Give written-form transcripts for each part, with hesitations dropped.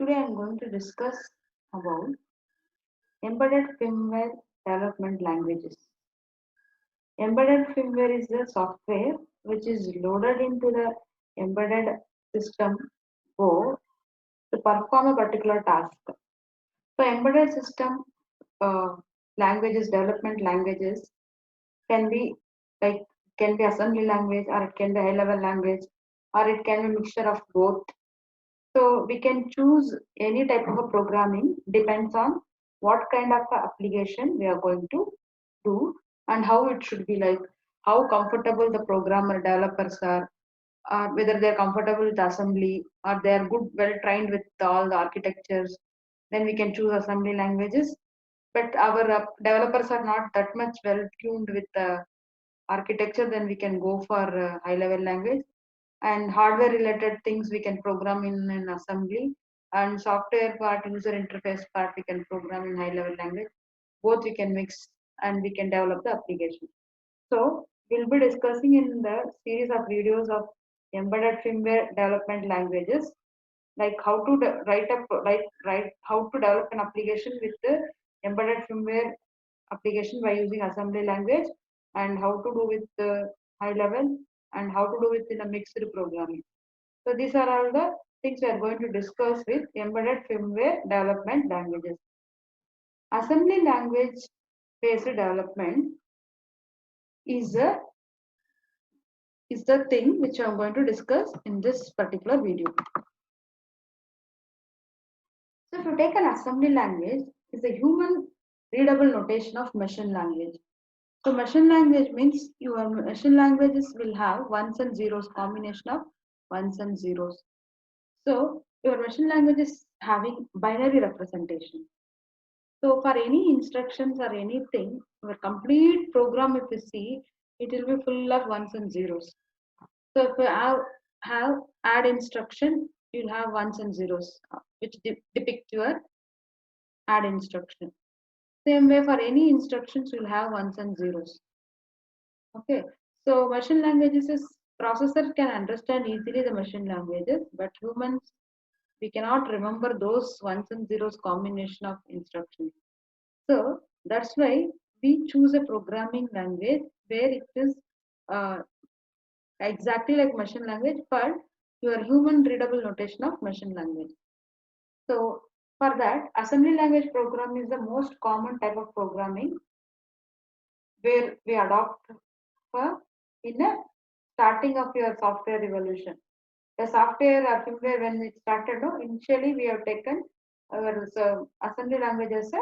Today I'm going to discuss about embedded firmware development languages. Embedded firmware is the software which is loaded into the embedded system board to perform a particular task. So embedded system uh, languages, development languages can be like can be assembly language or it can be high level language or it can be mixture of both. So we can choose any type of a programming depends on what kind of a application we are going to do and how it should be like how comfortable the programmer developers are, whether they're comfortable with assembly or they are good well trained with all the architectures. Then we can choose assembly languages. But our developers are not that much well tuned with the architecture, then we can go for high level language. And hardware related things we can program in an assembly, and software part, user interface part, we can program in high level language. Both we can mix and we can develop the application. So we'll be discussing in the series of videos of embedded firmware development languages, like how to write how to develop an application with the embedded firmware application by using assembly language, and how to do with the high level, and how to do it in a mixed programming. So these are all the things we are going to discuss with embedded firmware development languages. Assembly language based development is the thing which I'm going to discuss in this particular video. So if you take an assembly language, is a human readable notation of machine language. So machine language means your machine languages will have ones and zeros, combination of ones and zeros. So your machine language is having binary representation. So for any instructions or anything, your complete program, if you see, it will be full of ones and zeros. So if you have add instruction, you'll have ones and zeros, which depict your add instruction. Same way for any instructions, you'll have ones and zeros. Okay. So machine languages is processor can understand easily the machine languages, but humans we cannot remember those ones and zeros combination of instructions. So that's why we choose a programming language where it is uh, exactly like machine language, but your human readable notation of machine language. So for that, assembly language programming is the most common type of programming where we adopt for in the starting of your software revolution. The software or firmware when it started, no, initially we have taken our assembly language as a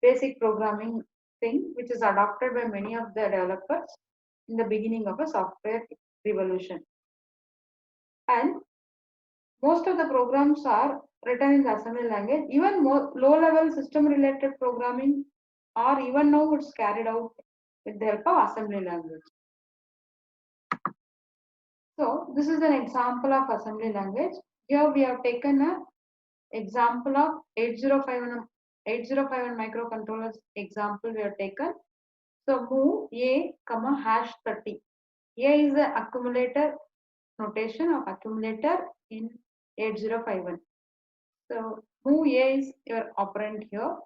basic programming thing which is adopted by many of the developers in the beginning of a software revolution. And most of the programs are written in the assembly language. Even more low level system related programming or even now it's carried out with the help of assembly language. So this is an example of assembly language. Here we have taken a example of 8051 microcontrollers example we have taken. So move A, comma hash 30. A is the accumulator notation of accumulator in 8051. So move A is your operand here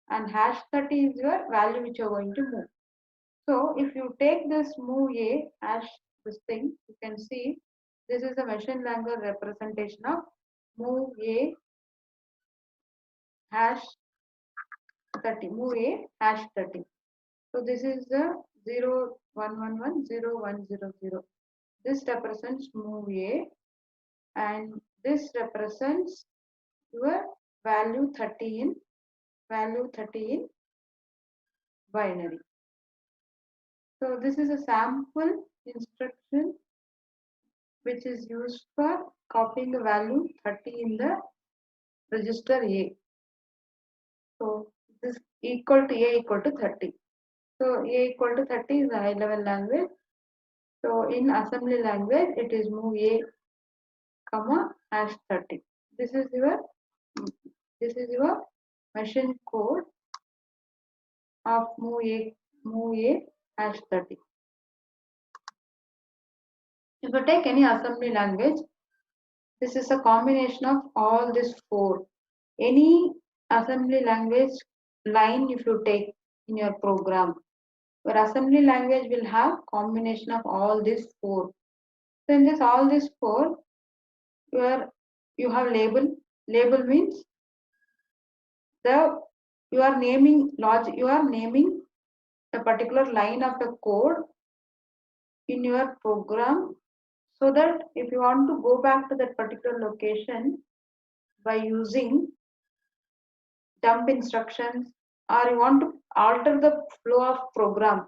and hash 30 is your value which you are going to move. So if you take this move A hash this thing, you can see this is a machine language representation of move A hash 30, move A hash 30. So this is the 0 1 1 1 0 1 0 0. This represents move A and this represents your value 30 in binary. So this is a sample instruction which is used for copying the value 30 in the register A. So this equal to A equal to 30. So A equal to 30 is a high level language. So in assembly language, it is move A, comma hash 30. This is your machine code of move A hash 30. If you take any assembly language, this is a combination of all these four. Any assembly language line if you take in your program, your assembly language will have combination of all these four. So in this all these four, where you have label. Label means the you are naming logic. You are naming a particular line of the code in your program, so that if you want to go back to that particular location by using jump instructions, or you want to alter the flow of program.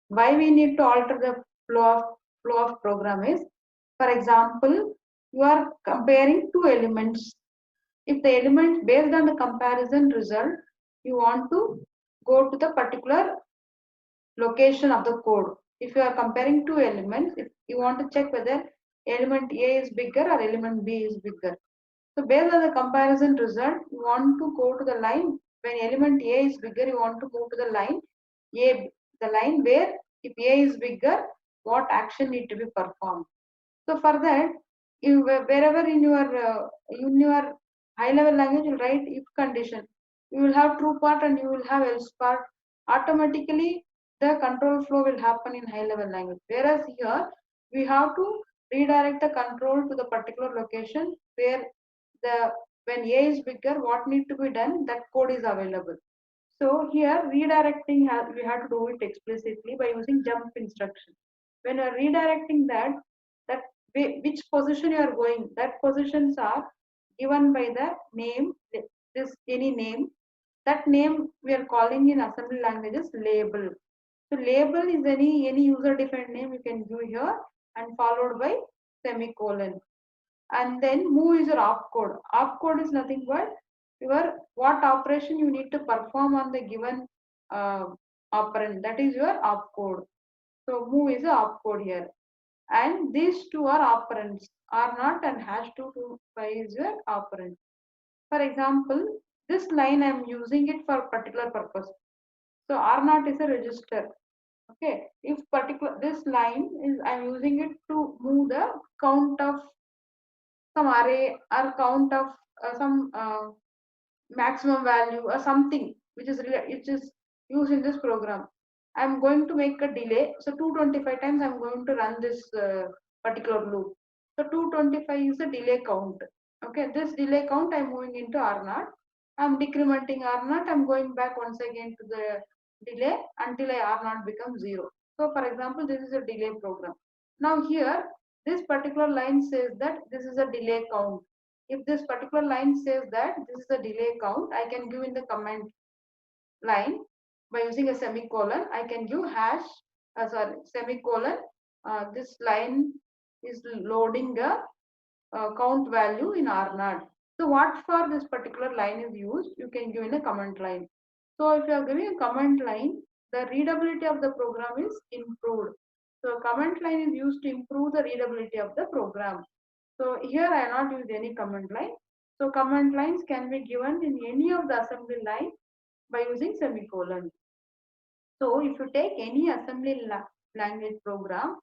Why we need to alter the flow of program is, for example, you are comparing two elements. If the elements based on the comparison result, you want to go to the particular location of the code. If you are comparing two elements, if you want to check whether element A is bigger or element B is bigger. So based on the comparison result, you want to go to the line. When element A is bigger, you want to move to the line A, the line where if A is bigger, what action need to be performed. So for that, you wherever in your high level language, you write if condition. You will have true part and you will have else part. Automatically, the control flow will happen in high level language. Whereas here, we have to redirect the control to the particular location where the when A is bigger, what need to be done, that code is available. So here redirecting we have to do it explicitly by using jump instruction. When you are redirecting that which position you are going, that positions are given by the name, this any name. That name we are calling in assembly languages label. So label is any user defined name you can do here, and followed by semicolon. And then move is your opcode. Opcode is nothing but your what operation you need to perform on the given uh, operand. That is your opcode. So move is a opcode here. And these two are operands. R naught and hash 225 is your operand. For example, this line I am using it for particular purpose. So R naught is a register. Okay. If particular this line is I'm using it to move the count of some array or count of some maximum value or something which is used in this program. I'm going to make a delay. So 225 times I'm going to run this particular loop. So 225 is the delay count. Okay, this delay count I'm moving into R0. I'm decrementing R0. I'm going back once again to the delay until R0 becomes 0. So for example, this is a delay program. Now here, this particular line says that this is a delay count. If this particular line says that this is a delay count, I can give in the comment line by using a semicolon. I can give hash, sorry, semicolon. This line is loading a count value in R0. So what for this particular line is used, you can give in a comment line. So if you are giving a comment line, the readability of the program is improved. So comment line is used to improve the readability of the program. So here I have not used any command line. So command lines can be given in any of the assembly line by using semicolon. So if you take any assembly language program,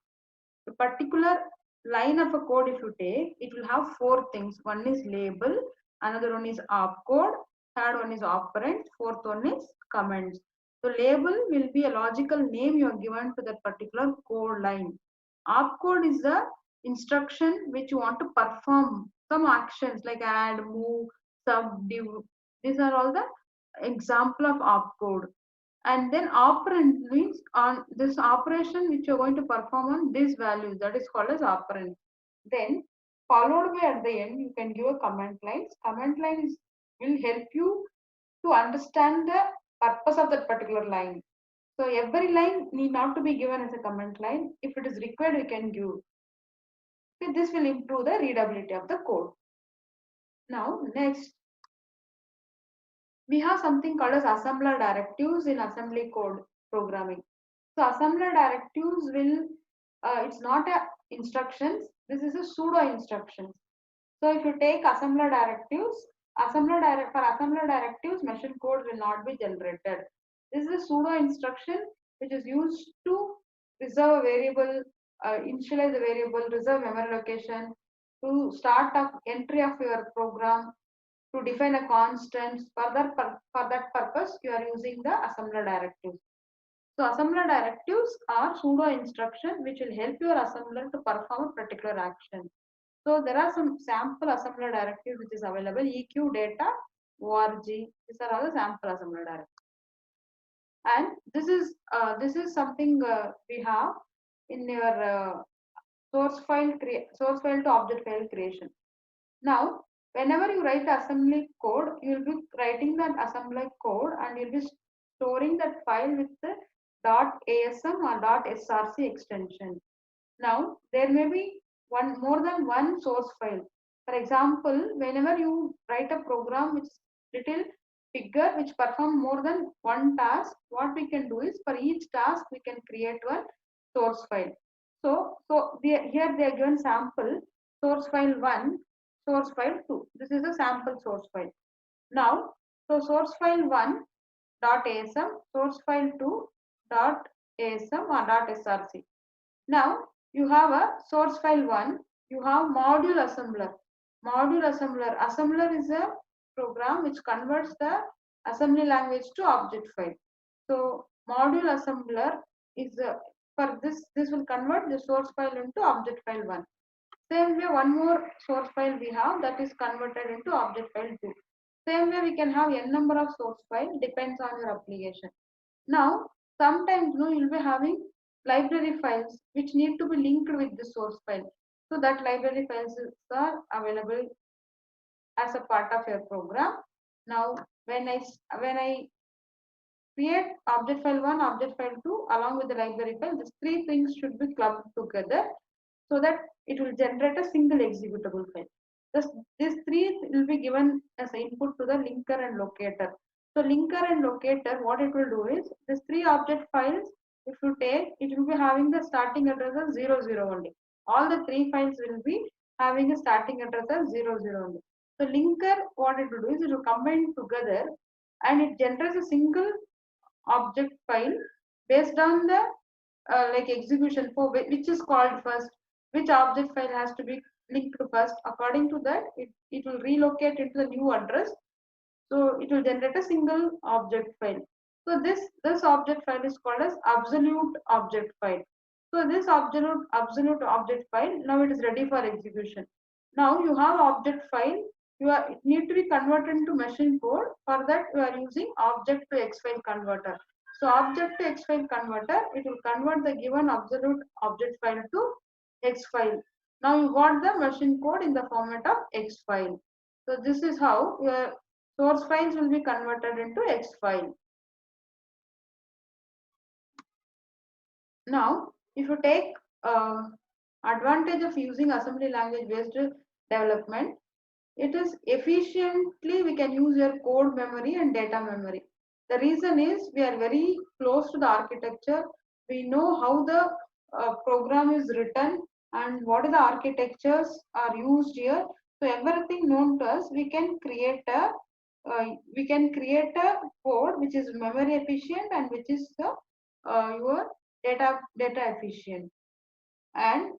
the particular line of a code if you take, it will have four things. One is label, another one is opcode, third one is operand, fourth one is comments. So label will be a logical name you are given to that particular code line. Opcode is the instruction which you want to perform some actions like add, move, sub, div. These are all the example of opcode. And then operand means on this operation which you're going to perform on these values, that is called as operand. Then followed by at the end you can give a comment lines. Comment lines will help you to understand the purpose of that particular line. So every line need not to be given as a comment line. If it is required, we can give. Okay, this will improve the readability of the code. Now next, we have something called as assembler directives in assembly code programming. So assembler directives will, it's not a instructions, this is a pseudo instructions. So if you take assembler directives, for assembler directives, machine code will not be generated. This is a pseudo instruction which is used to reserve a variable, initialize a variable, reserve memory location, to start up entry of your program, to define a constant. For that purpose, you are using the assembler directives. So assembler directives are pseudo instructions which will help your assembler to perform a particular action. So there are some sample assembler directives which is available: EQ, data, org. These are all the sample assembler directives. And this is something we have in your source file to object file creation. Now, whenever you write assembly code, you will be writing that assembly code and you'll be storing that file with the .asm or .src extension. Now, there may be more than one source file. For example, whenever you write a program which is little bigger, which perform more than one task, what we can do is for each task we can create one source file. Here they are given sample source file 1, source file 2. This is a sample source file. Now, so source file 1 .asm, source file 2 .asm or .src. Now you have a source file 1, you have module assembler. Assembler is a program which converts the assembly language to object file. So module assembler is for this will convert the source file into object file 1. Same way, one more source file we have that is converted into object file 2. Same way we can have n number of source file, depends on your application. Now sometimes you'll be having library files which need to be linked with the source file. So that library files are available as a part of your program. Now when I create object file 1, object file 2 along with the library file, these three things should be clubbed together so that it will generate a single executable file. These three will be given as input to the linker and locator. So linker and locator, what it will do is, these three object files, if you take, it will be having the starting address of 00 only. All the three files will be having a starting address of 00 only. So linker, what it will do is, it will combine together and it generates a single object file based on the like execution for which is called first, which object file has to be linked to first. According to that, it will relocate into the new address. So it will generate a single object file. So this object file is called as absolute object file. So this absolute object file, now it is ready for execution. Now you have object file, it need to be converted into machine code. For that you are using object to X file converter. So object to X file converter, it will convert the given absolute object file to X file. Now you got the machine code in the format of X file. So this is how your source files will be converted into X file. Now, if you take advantage of using assembly language based development, it is efficiently we can use your code memory and data memory. The reason is we are very close to the architecture. We know how the program is written and what are the architectures are used here. So everything known to us, we can create a code which is memory efficient and which is your data efficient. And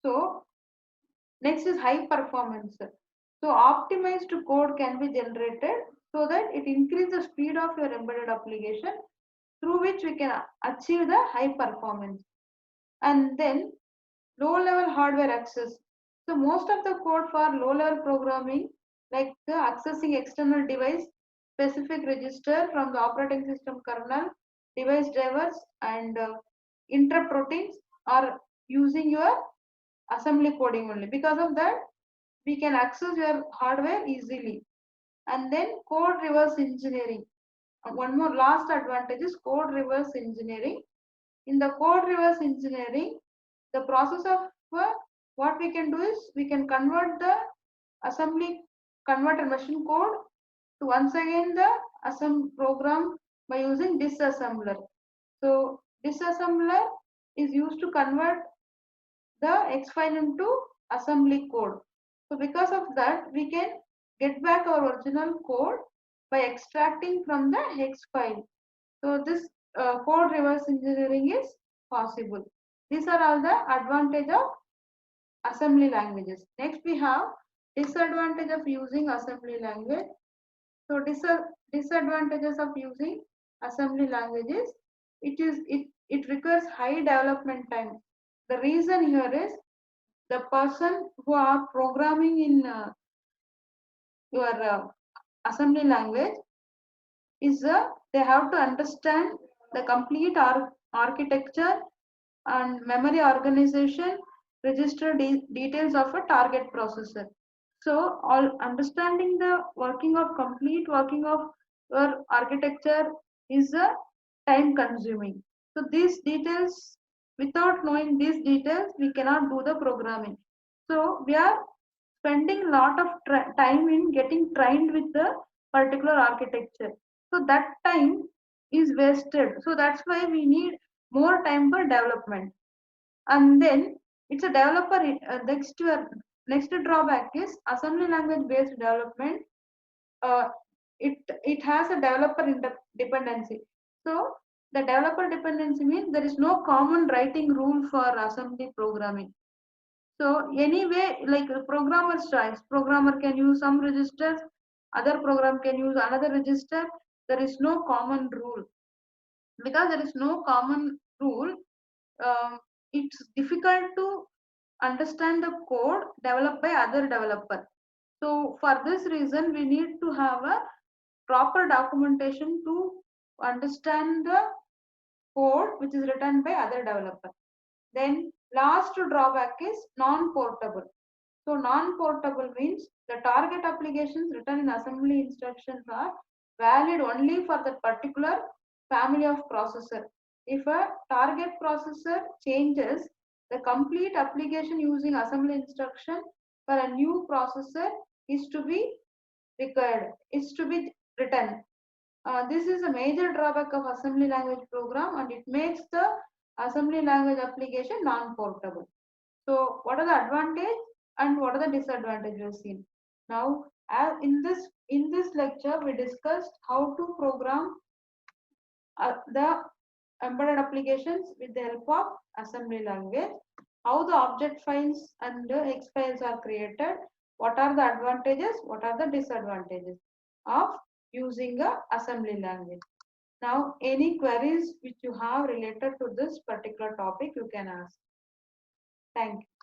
so next is high performance. So optimized code can be generated so that it increases the speed of your embedded application, through which we can achieve the high performance. And then low level hardware access. So most of the code for low level programming, like accessing external device specific register from the operating system kernel, device drivers and interrupt routines, are using your assembly coding only. Because of that, we can access your hardware easily. And then code reverse engineering. One more last advantage is code reverse engineering. In the code reverse engineering, the process of what we can do is we can convert the assembly converter machine code to once again the assembly program by using disassembler. So disassembler is used to convert the X file into assembly code. So because of that, we can get back our original code by extracting from the hex file. So this code reverse engineering is possible. These are all the advantage of assembly languages. Next we have Disadvantage of using assembly language. So disadvantages of using assembly languages, it requires high development time. The reason here is the person who are programming in your assembly language is they have to understand the complete architecture and memory organization, register details of a target processor. So all understanding the complete working of your architecture is time consuming. So these details, without knowing these details, we cannot do the programming. So we are spending a lot of time in getting trained with the particular architecture. So that time is wasted. So that's why we need more time for development. And then it's a developer. Next drawback is assembly language based development. Uh, it has a developer dependency. So the developer dependency means there is no common writing rule for assembly programming. So anyway, like a programmer's choice, programmer can use some registers, other program can use another register. There is no common rule. Because there is no common rule, it's difficult to understand the code developed by other developer. So for this reason, we need to have a proper documentation to understand the code which is written by other developer. Then last drawback is non-portable. So non-portable means the target applications written in assembly instructions are valid only for the particular family of processor. If a target processor changes, the complete application using assembly instruction for a new processor is to be required, is to be written. This is a major drawback of assembly language program, and it makes the assembly language application non-portable. So what are the advantage and what are the disadvantages we've seen? Now, in this lecture, we discussed how to program the embedded applications with the help of assembly language, how the object files and the X files are created, what are the advantages, what are the disadvantages of using a assembly language. Now, any queries which you have related to this particular topic, you can ask. Thank you.